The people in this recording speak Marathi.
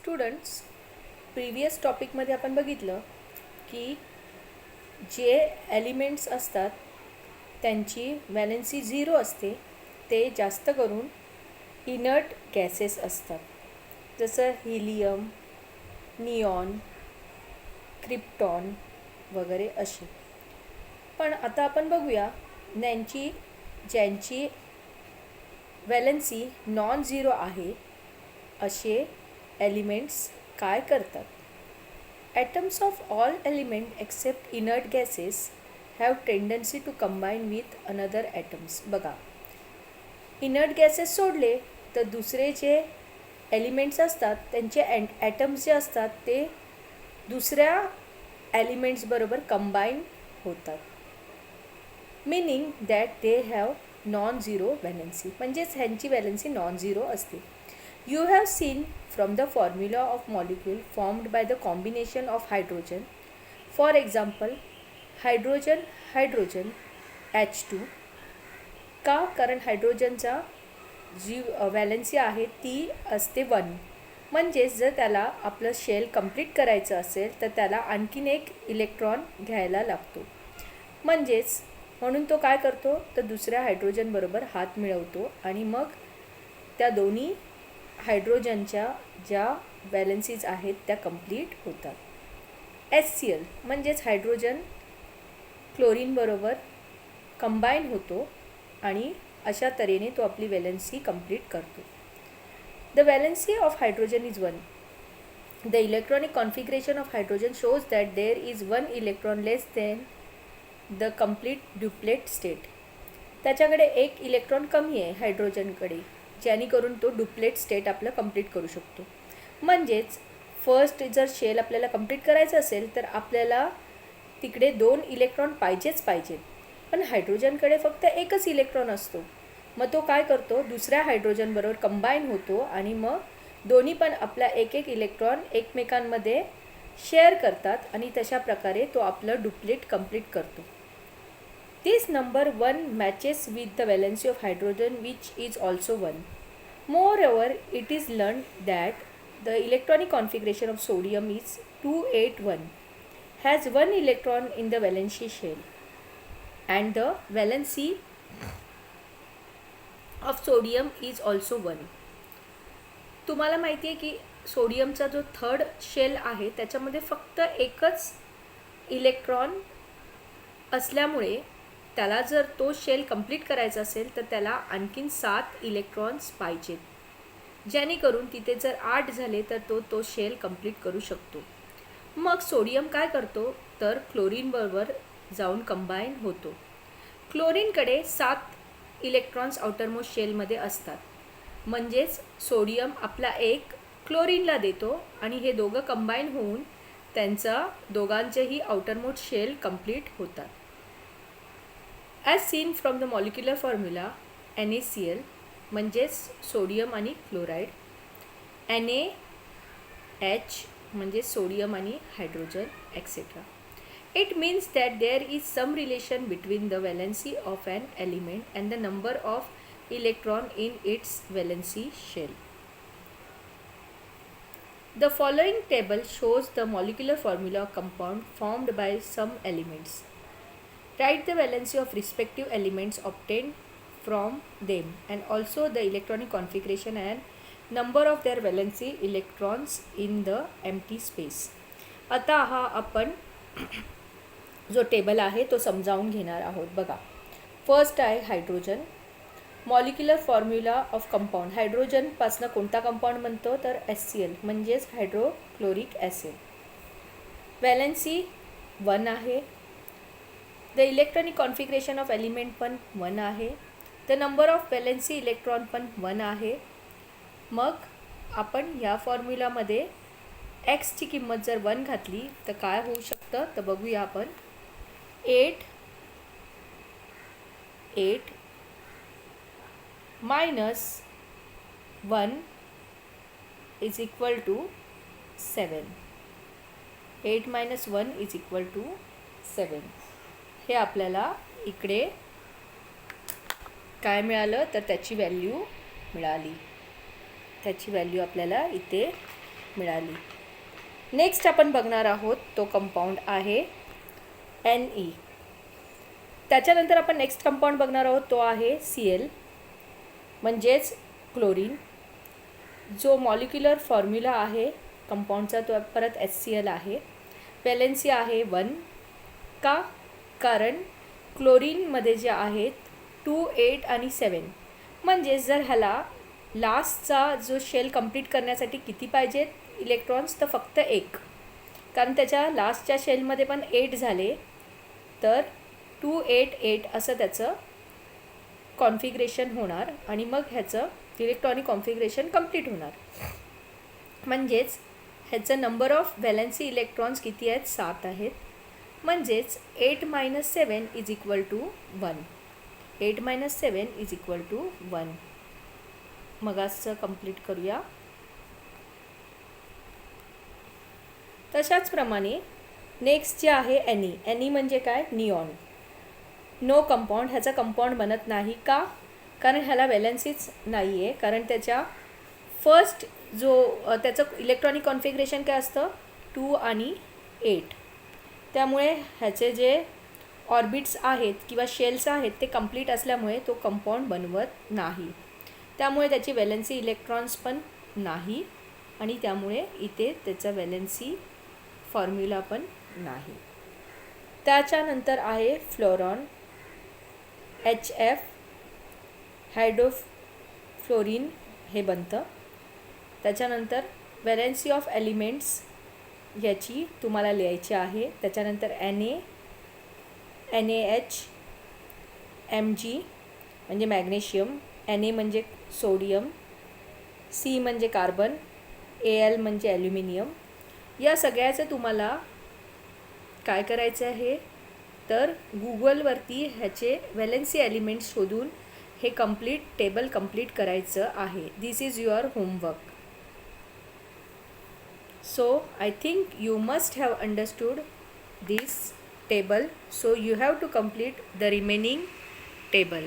स्टुडंट्स, प्रिव्हियस टॉपिकमध्ये आपण बघितलं की जे एलिमेंट्स असतात त्यांची व्हॅलेन्सी 0 असते ते जास्त करून इनर्ट गॅसेस असतात, जसं हिलियम, निऑन, क्रिप्टॉन वगैरे असे. पण आता आपण बघूया ज्यांची व्हॅलेन्सी नॉन झिरो आहे असे एलिमेंट्स काय करतात. Atoms of all elements except inert gases have tendency to combine with another atoms. बघा, इनर्ट गॅसेस सोडले तर दुसरे जे एलिमेंट्स असतात त्यांचे ॲटम्स जे असतात ते दुसऱ्या एलिमेंट्स बरोबर कंबाईन होतात, meaning that they have non zero valency, म्हणजेच ह्यांची व्हॅलेन्सी नॉन झिरो असते. You have seen from the formula of molecule formed by the combination of hydrogen. For example, hydrogen H2. का? कारण हायड्रोजनचा जी व्हॅलेन्सी आहे ती असते 1. म्हणजेच जर त्याला आपलं शेल कंप्लीट करायचं असेल तर त्याला आणखीन एक इलेक्ट्रॉन घ्यायला लागतो. म्हणून तो काय करतो तर दुसऱ्या हायड्रोजन बरोबर हात मिळवतो आणि मग त्या दोन्ही हायड्रोजनच्या ज्या व्हॅलेन्सीज आहेत त्या कंप्लीट होतात. HCl म्हणजेच हायड्रोजन क्लोरीन बरोबर कंबाईन होतो आणि अशा तऱ्हेने तो आपली व्हॅलेन्सी कंप्लीट करतो. The valency of hydrogen is 1. The electronic configuration of hydrogen shows that there is 1 electron less than the complete duplet state. त्याच्याकडे एक इलेक्ट्रॉन कमी आहे हायड्रोजनकडे, जेणेकरून तो डुप्लेट स्टेट आपलं कंप्लीट करू शकतो. म्हणजेच फर्स्ट जर शेल आपल्याला कंप्लीट करायचं असेल तर आपल्याला तिकडे 2 इलेक्ट्रॉन पाहिजेत, पण हायड्रोजनकडे फक्त एकच इलेक्ट्रॉन असतो. मग तो काय करतो दुसऱ्या हायड्रोजनबरोबर कंबाईन होतो आणि मग दोन्ही पण आपला एक इलेक्ट्रॉन एकमेकांमध्ये शेअर करतात आणि तशा प्रकारे तो आपलं डुप्लेट कंप्लीट करतो. This number 1 matches with the valency of hydrogen, which is also 1. Moreover, it is learned that the electronic configuration of sodium is 281, has 1 electron in the valency shell, and the valency of sodium is also 1. तुम्हाला माहिती आहे की सोडियमचा जो थर्ड शेल आहे त्याच्यामध्ये फक्त एकच इलेक्ट्रॉन असल्यामुळे त्याला जर तो शेल कंप्लीट करायचा असेल तर त्याला आणखीन 7 इलेक्ट्रॉन्स पाहिजेत, जेणेकरून तिथे जर 8 झाले तर तो शेल कंप्लीट करू शकतो. मग सोडियम काय करतो तर क्लोरीनबरोबर जाऊन कंबाईन होतो. क्लोरीनकडे 7 इलेक्ट्रॉन्स आउटरमोस्ट शेलमध्ये असतात, म्हणजेच सोडियम आपला एक क्लोरीनला देतो आणि हे दोघं कंबाईन होऊन त्यांचा दोघांचेही आउटरमोस्ट शेल कंप्लीट होतात. As seen from the molecular formula, NaCl म्हणजेच सोडियम आणि क्लोराईड, NaH म्हणजे सोडियम आणि hydrogen etcetera. It means that there is some relation between the valency of an element and the number of electron in its valency shell. The following table shows the molecular formula of compound formed by some elements. Write the valency of respective elements obtained from them and also the electronic configuration and number of their valency electrons in the empty space. आता हा आपण जो टेबल आहे तो समजावून घेणार आहोत. बघा, फर्स्ट आहे hydrogen. Molecular formula of compound. हायड्रोजनपासनं कोणता कंपाऊंड बनतो तर HCl म्हणजेच हायड्रोक्लोरिक ॲसिड. व्हॅलेन्सी 1 आहे. The electronic configuration of element पण 1 आहे. The number of valency electron पण 1 आहे. मग आपण या फॉर्म्युलामध्ये एक्सची किंमत जर 1 घातली तर काय होऊ शकतं तर बघूया आपण. 8 minus 1 is equal to 7. 8 minus 1 is equal to 7. हे आपल्याला इकडे काय मिळालं तर त्याची व्हॅल्यू मिळाली. त्याची व्हॅल्यू आपल्याला इथे मिळाली. नेक्स्ट आपण बघणार आहोत तो कंपाऊंड आहे Ne. त्याच्यानंतर आपण नेक्स्ट कंपाऊंड बघणार आहोत तो आहे Cl म्हणजेच क्लोरीन. जो मॉलिक्युलर फॉर्म्युला आहे कंपाऊंडचा तो परत HCl आहे. व्हॅलेन्सी आहे 1. का? कारण क्लोरीनमध्ये जे आहेत 2, 8 आणि 7. म्हणजेच जर ह्याला लास्टचा जो शेल कंप्लीट करण्यासाठी किती पाहिजेत इलेक्ट्रॉन्स, तर फक्त 1. कारण त्याच्या लास्टच्या शेलमध्ये पण 8 झाले तर 2, 8, 8 असं त्याचं कॉन्फिगरेशन होणार आणि मग ह्याचं इलेक्ट्रॉनिक कॉन्फिगरेशन कंप्लीट होणार. म्हणजेच ह्याचं नंबर ऑफ व्हॅलेन्सी इलेक्ट्रॉन्स किती आहेत? 7 आहेत. म्हणजेच 8 - 7 = 1. 8 - 7 = 1. मग असं कंप्लीट करूया. तशाच प्रमाणे नेक्स्ट जे आहे Ne म्हणजे काय? निऑन. नो कंपाऊंड, ह्याचा कंपाऊंड बनत नाही. का? कारण ह्याला व्हॅलेन्सीच नाही आहे. कारण त्याच्या फर्स्ट जो त्याचं इलेक्ट्रॉनिक कॉन्फिगरेशन काय असतं? 2 आणि 8. त्यामुळे ह्याचे जे ऑर्बिट्स आहेत किंवा शेल्स आहेत ते कंप्लीट असल्यामुळे तो कंपाऊंड बनवत नाही. त्यामुळे त्याची व्हॅलेन्सी इलेक्ट्रॉन्स पण नाही आणि त्यामुळे इथे त्याचा व्हॅलेन्सी फॉर्म्युला पण नाही. त्याच्यानंतर आहे फ्लोरॉन. HF हायड्रोफ्लोरिन हे बनतं. त्याच्यानंतर व्हॅलेन्सी ऑफ एलिमेंट्स याची तुम्हाला लिहायची आहे. त्याच्यानंतर Na, NaH, Mg म्हणजे मॅग्नेशियम, Na म्हणजे सोडियम, C म्हणजे कार्बन, Al म्हणजे ॲल्युमिनियम. या सगळ्याचं तुम्हाला काय करायचं आहे तर गुगलवरती ह्याचे व्हॅलेन्सी एलिमेंट्स शोधून हे टेबल कंप्लीट करायचं आहे. This is your homework. So I think you must have understood this table. So you have to complete the remaining table.